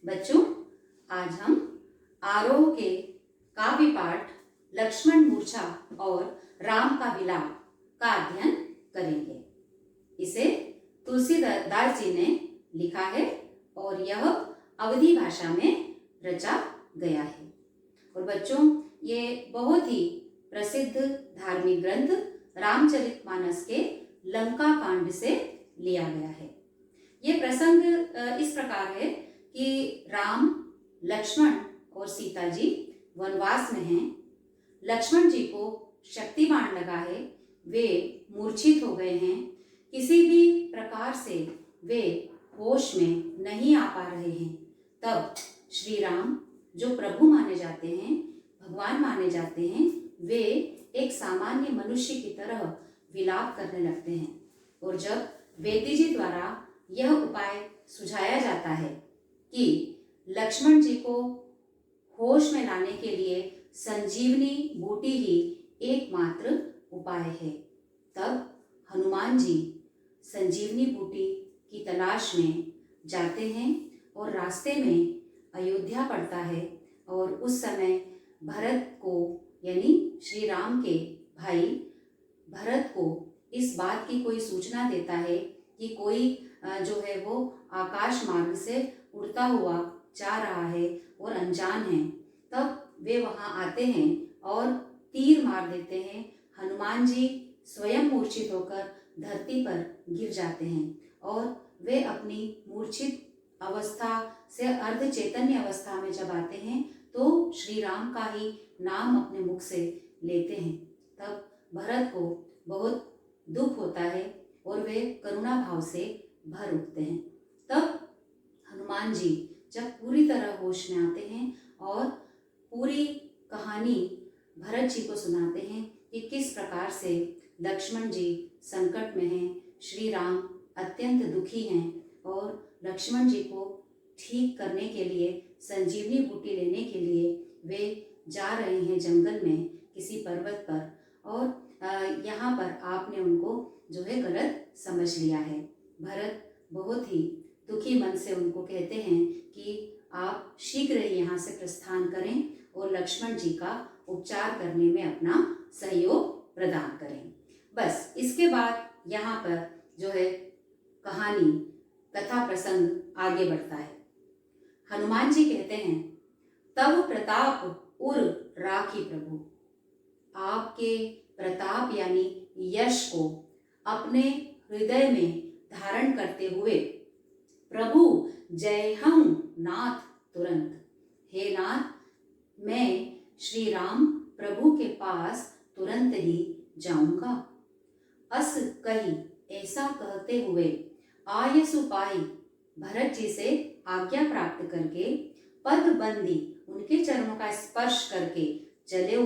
बच्चों, आज हम आरोह के काव्य पाठ लक्ष्मण मूर्छा और राम का विलाप का अध्ययन करेंगे। इसे तुलसीदास जी ने लिखा है और यह अवधी भाषा में रचा गया है। और बच्चों, ये बहुत ही प्रसिद्ध धार्मिक ग्रंथ रामचरितमानस के लंका कांड से लिया गया है। ये प्रसंग इस प्रकार है कि राम, लक्ष्मण और सीता जी वनवास में हैं। लक्ष्मण जी को शक्ति बाण लगा है, वे मूर्छित हो गए हैं, किसी भी प्रकार से वे होश में नहीं आ पा रहे हैं। तब श्री राम, जो प्रभु माने जाते हैं, भगवान माने जाते हैं, वे एक सामान्य मनुष्य की तरह विलाप करने लगते हैं। और जब बेदी जी द्वारा यह उपाय सुझाया जाता है कि लक्ष्मण जी को होश में लाने के लिए संजीवनी बूटी ही एकमात्र उपाय है, तब हनुमान जी संजीवनी बूटी की तलाश में जाते हैं और रास्ते में अयोध्या पड़ता है। और उस समय भरत को, यानी श्री राम के भाई भरत को इस बात की कोई सूचना देता है कि कोई जो है वो आकाश मार्ग से उड़ता हुआ जा रहा है और अनजान है। तब वे वहां आते हैं और तीर मार देते हैं। हनुमान जी स्वयं मूर्छित होकर धरती पर गिर जाते हैं और वे अपनी मूर्छित अवस्था से अर्ध चैतन्य अवस्था में जब आते हैं तो श्री राम का ही नाम अपने मुख से लेते हैं। तब भरत को बहुत दुख होता है और वे करुणा भाव से भर उठते हैं। तब हनुमान जी जब पूरी तरह होश में आते हैं और पूरी कहानी भरत जी को सुनाते हैं कि किस प्रकार से लक्ष्मण जी संकट में हैं, श्री राम अत्यंत दुखी हैं और लक्ष्मण जी को ठीक करने के लिए, संजीवनी बूटी लेने के लिए वे जा रहे हैं जंगल में किसी पर्वत पर, और यहाँ पर आपने उनको जो है गलत समझ लिया है। भरत बहुत ही दुखी मन से उनको कहते हैं कि आप शीघ्र ही यहाँ से प्रस्थान करें और लक्ष्मण जी का उपचार करने में अपना सहयोग प्रदान करें। बस इसके बाद यहाँ पर जो है कहानी, कथा प्रसंग आगे बढ़ता है। हनुमान जी कहते हैं, तब प्रताप उर राखी प्रभु, आपके प्रताप यानी यश को अपने हृदय में धारण करते हुए प्रभु जय हम नाथ तुरंत, हे नाथ, मैं श्री राम प्रभु के पास तुरंत ही जाऊंगा। अस कही, ऐसा कहते हुए आयसु पाई, भरत जी से आज्ञा प्राप्त करके पद बंदी, उनके चरणों का स्पर्श करके चले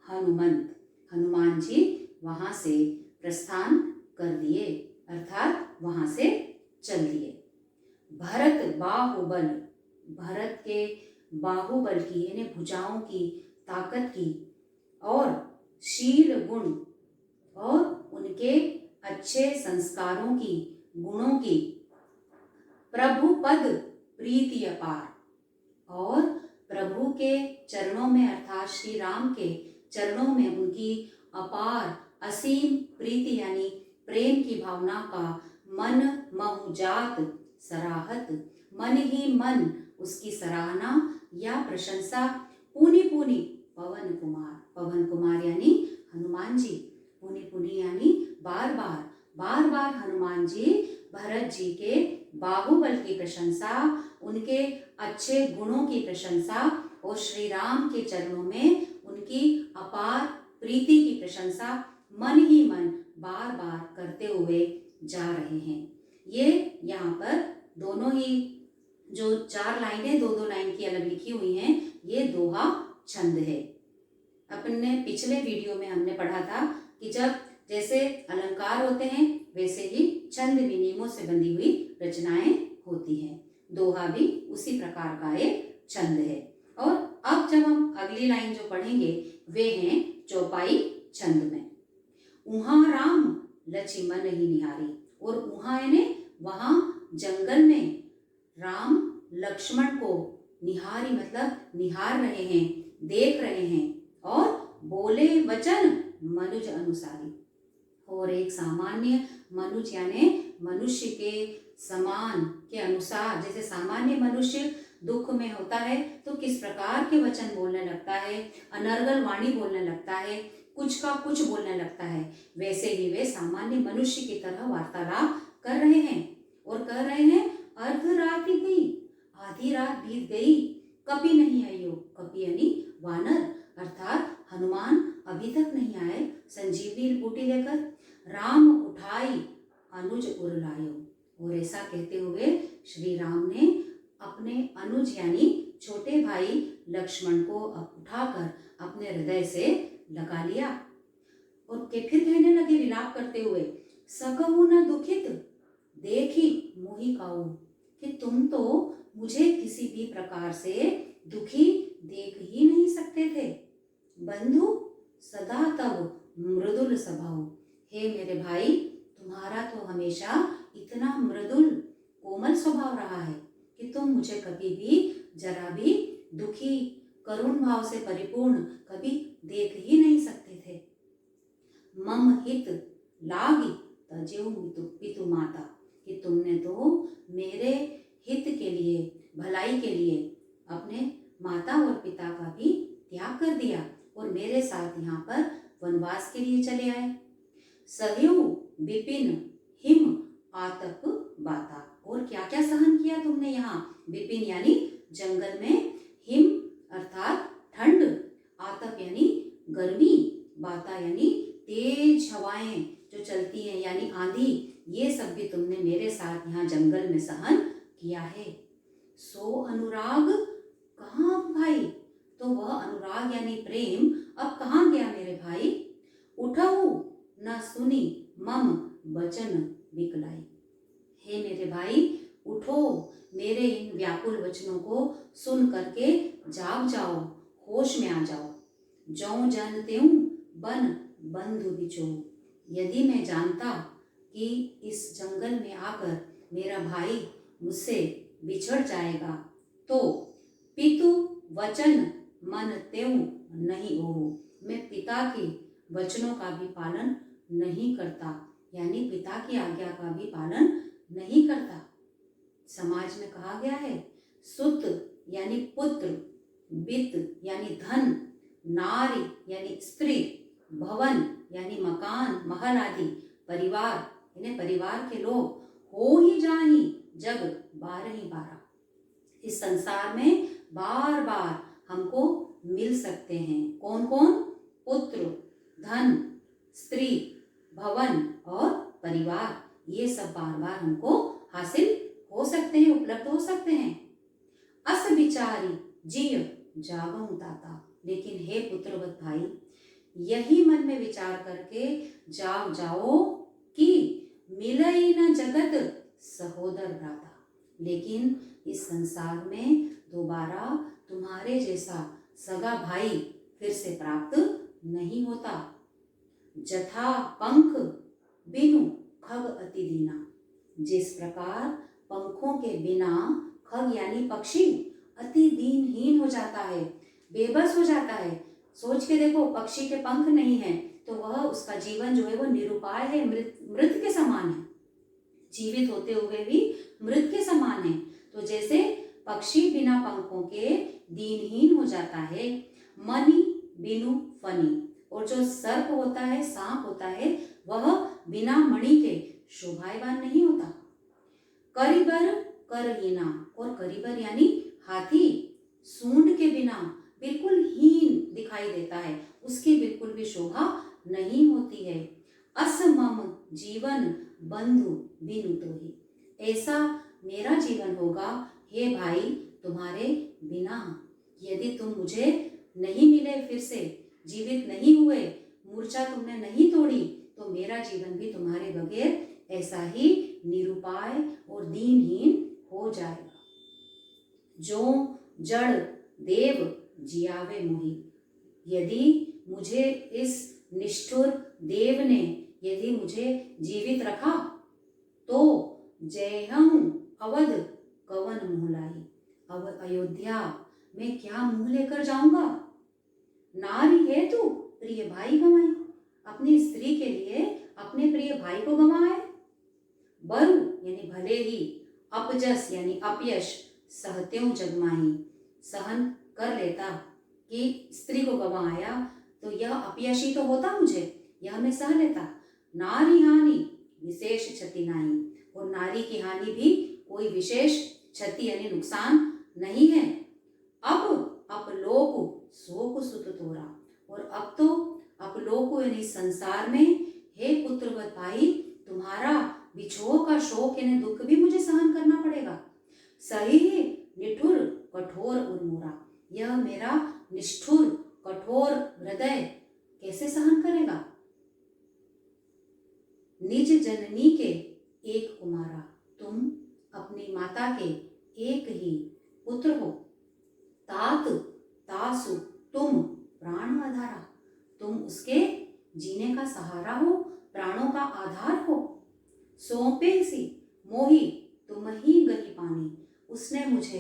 हनुमंत, हनुमान जी वहां से प्रस्थान कर दिए, अर्थात वहां से चल दिए। भरत बाहुबल, भरत के बाहुबल की यानी भुजाओं की ताकत की और शील गुण और उनके अच्छे संस्कारों की, गुणों की, प्रभु पद प्रीति अपार, और प्रभु के चरणों में अर्थात श्री राम के चरणों में उनकी अपार असीम प्रीति यानी प्रेम की भावना का मन महुजात सराहत, मन ही मन उसकी सराहना या प्रशंसा, पुनि पुनि पवन कुमार, पवन कुमार यानी हनुमान जी, पुनि पुनि यानी बार बार, बार बार हनुमान जी भरत जी के बाहुबल की प्रशंसा, उनके अच्छे गुणों की प्रशंसा और श्री राम के चरणों में उनकी अपार प्रीति की प्रशंसा मन ही मन बार बार करते हुए जा रहे हैं। ये यहाँ पर दोनों ही जो चार लाइनें, दो दो लाइन की अलग लिखी हुई हैं, ये दोहा छंद है। अपने पिछले वीडियो में हमने पढ़ा था कि जब जैसे अलंकार होते हैं वैसे ही छंद भी नियमों से बंधी हुई रचनाएं होती हैं। दोहा भी उसी प्रकार का एक छंद है। और अब जब हम अगली लाइन जो पढ़ेंगे वे हैं चौपाई छंद में। उहाँ राम लक्ष्मण ही निहारी, और उहाँ यानी वहां जंगल में राम लक्ष्मण को निहारी मतलब निहार रहे हैं, देख रहे हैं और बोले वचन मनुज अनुसारी। और एक सामान्य मनुज यानी मनुष्य के समान के अनुसार, जैसे सामान्य मनुष्य दुख में होता है तो किस प्रकार के वचन बोलने लगता है, अनर्गल वाणी बोलने लगता है, कुछ का कुछ बोलने लगता है, वैसे ही वे सामान्य मनुष्य की तरह वार्तालाप कर रहे हैं और कह रहे हैं अर्ध रात बीत गई, आधी रात बीत गई, कपि नहीं आयो। कपि यानी वानर अर्थात हनुमान अभी तक नहीं आए संजीवनी बूटी लेकर। राम उठाई अनुज उर लायो। और ऐसा कहते हुए श्री राम ने अपने अनुज यानी छोटे भाई लक्ष्मण को उठाकर अपने हृदय से लगा लिया और के फिर कहने लगे विलाप करते हुए, सकहु न दुखित देखी मोहि काऊ, कि तुम तो मुझे किसी भी प्रकार से दुखी देख ही नहीं सकते थे। बंधु सदा तब मृदुल स्वभाव, हे मेरे भाई तुम्हारा तो हमेशा इतना मृदुल कोमल स्वभाव रहा है कि तुम मुझे कभी भी जरा भी दुखी करुण भाव से परिपूर्ण कभी देख ही नहीं सकते थे। मम हित लागी तजेऊ पितु माता, कि तुमने तो मेरे हित के लिए भलाई के लिए अपने माता और पिता का भी त्याग कर दिया और मेरे साथ यहाँ पर वनवास के लिए चले आए। सहयु विपिन हिम आतप बाता, और क्या क्या सहन किया तुमने यहाँ। विपिन यानी जंगल में, हिम अर्थात ठंड, आतप यानी गर्मी, बाता यानी तेज हवाएं जो चलती हैं यानी आंधी, ये सब भी तुमने मेरे साथ यहाँ जंगल में सहन किया है। सो अनुराग कहाँ भाई, तो वह अनुराग यानी प्रेम अब कहाँ गया मेरे भाई। उठहु न सुनी मम वचन विकलाई, हे मेरे भाई उठो, मेरे इन व्याकुल वचनों को सुन करके जाग जाओ, होश में आ जाओ। जौ जन त्यों बन बंधु बिचो, यदि मैं जानता कि इस जंगल में आकर मेरा भाई मुझसे बिछड़ जाएगा तो पितु वचन मन त्यों नहीं हो, मैं पिता के वचनों का भी पालन नहीं करता, यानी पिता की आज्ञा का भी पालन नहीं करता। समाज में कहा गया है सुत यानी पुत्र, वित्त यानी धन, नारी यानी स्त्री, भवन यानी मकान महल आदि, परिवार यानी परिवार के लोग, हो ही जाही जग 12 इस संसार में बार बार हमको मिल सकते हैं। कौन कौन, पुत्र, धन, स्त्री, भवन और परिवार, ये सब बार बार हमको हासिल हो सकते हैं, उपलब्ध हो सकते हैं। अस विचारी जिय जागहु ताता, लेकिन हे पुत्रवत भाई यही मन में विचार करके जाग जाओ कि मिलई न जगत सहोदर भ्राता, लेकिन इस संसार में दोबारा तुम्हारे जैसा सगा भाई फिर से प्राप्त नहीं होता। जथा पंख बिनु खग अति दीना, जिस प्रकार पंखों के बिना खग यानी पक्षी अति दीनहीन हो जाता है, बेबस हो जाता है। सोच के देखो, पक्षी के पंख नहीं है तो वह उसका जीवन जो है वो निरुपाय है, मृत के समान है, जीवित होते हुए भी मृत के समान है। तो जैसे पक्षी बिना पंखों के दीनहीन हो जाता है, मणि बिनु फनी, और जो सर्प होता है, सांप होता है, वह बिना मणि के शोभायमान नहीं होता। करिबर करहीना, और करिबर यानी हाथी सूंड के बिना बिल्कुल हीन दिखाई देता है, उसकी बिल्कुल भी शोभा नहीं होती है। असमम जीवन बंधु बिनु तोहि, ऐसा मेरा जीवन होगा हे भाई तुम्हारे बिना। यदि तुम मुझे नहीं मिले, फिर से जीवित नहीं हुए, मूर्छा तुमने नहीं तोड़ी, तो मेरा जीवन भी तुम्हारे बगैर ऐसा ही निरुपाय और दीनहीन हो जाएगा। जो जड़ देव जियावे मोहि, यदि मुझे इस निष्ठुर देव ने यदि मुझे जीवित रखा तो जयहूँ अवध कवन मुहलाई, अब अयोध्या में क्या मुंह लेकर जाऊंगा। नारी है तू प्रिय भाई गंवाई, अपनी स्त्री के लिए अपने प्रिय भाई को गंवाए। बरु यानी भले ही, अपजस यानी अपयश, सहत्यों जगमाही, सहन कर लेता कि स्त्री को गंवाया तो यह अपयश ही तो होता मुझे, यह मैं सह लेता। नारी हानि विशेष क्षति नाही, और नारी की हानि भी कोई विशेष क्षति यानी नुकसान नहीं है। अब अपलोक शोक सुत तोरा, और अब तो अपलोक यानी संसार में, हे पुत्रवत भाई, तुम्हारा बिछोह का शोक यानी दुख भी मुझे सहन करना पड़ेगा। सही निठुर कठोर उन्मोरा, यह मेरा निष्ठुर कठोर हृदय कैसे सहन करेगा। निज जननी के एक कुमारा, तुम अपनी माता के एक ही पुत्र हो। तात तासु तुम प्राण आधारा, तुम उसके जीने का सहारा हो, प्राणों का आधार हो। सौंपे सी मोही तुम ही गही पानी, उसने मुझे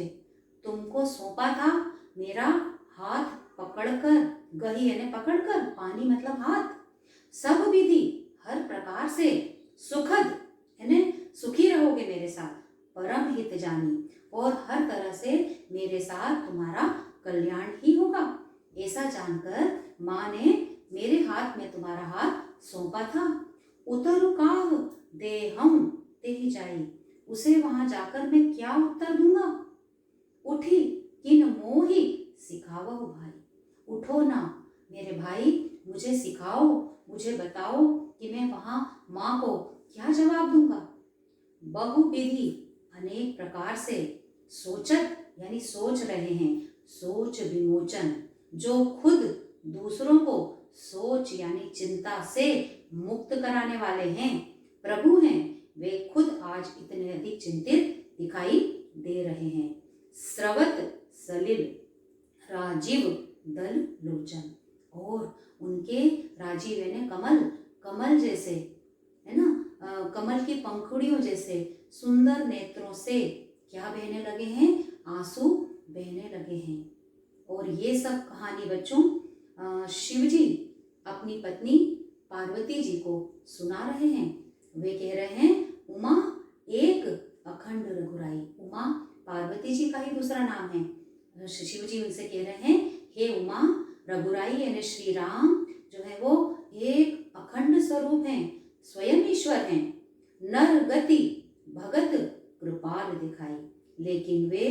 तुमको सौंपा था, मेरा हाथ पकड़कर, गही यानी पकड़कर, पानी मतलब हाथ। सब विधि हर प्रकार से सुखद यानी सुखी रहोगे मेरे साथ, परम हित जानी, और हर तरह से मेरे साथ तुम्हारा कल्याण ही होगा। ऐसा जानकर माँ ने मेरे हाथ में तुम्हारा हाथ सौंपा था। उतरु काह दे हम ते ही जाई, उसे वहां जाकर मैं क्या उत्तर दूंगा। उठी किन मोही सिखावो भाई, उठो ना मेरे भाई, मुझे सिखाओ, मुझे बताओ कि मैं वहां माँ को क्या जवाब दूंगा। बहुविधि अनेक प्रकार से सोचत यानी सोच रहे हैं, सोच विमोचन, जो खुद दूसरों को सोच यानी चिंता से मुक्त कराने वाले हैं, प्रभु हैं, वे खुद आज इतने अधिक चिंतित दिखाई दे रहे हैं। स्रवत सलिल राजीव दल लोचन, और उनके राजीव यानी कमल, कमल जैसे है ना, कमल की पंखुड़ियों जैसे सुंदर नेत्रों से क्या बहने लगे हैं, आंसू बहने लगे हैं। और ये सब कहानी बच्चों शिव जी अपनी पत्नी पार्वती जी को सुना रहे हैं। वे कह रहे हैं उमा एक अखंड रघुराई, उमा पार्वती जी का ही दूसरा नाम है। शिव जी उनसे कह रहे हैं हे उमा, रघुराई यानी श्री राम जो है वो एक अखंड स्वरूप हैं, स्वयं ईश्वर हैं। नर गति भगत कृपाल दिखाई, लेकिन वे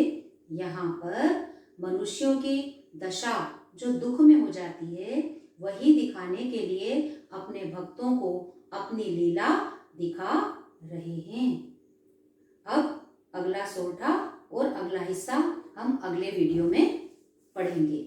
यहाँ पर मनुष्यों की दशा जो दुख में हो जाती है वही दिखाने के लिए अपने भक्तों को अपनी लीला दिखा रहे हैं। अब अगला सोरठा और अगला हिस्सा हम अगले वीडियो में पढ़ेंगे।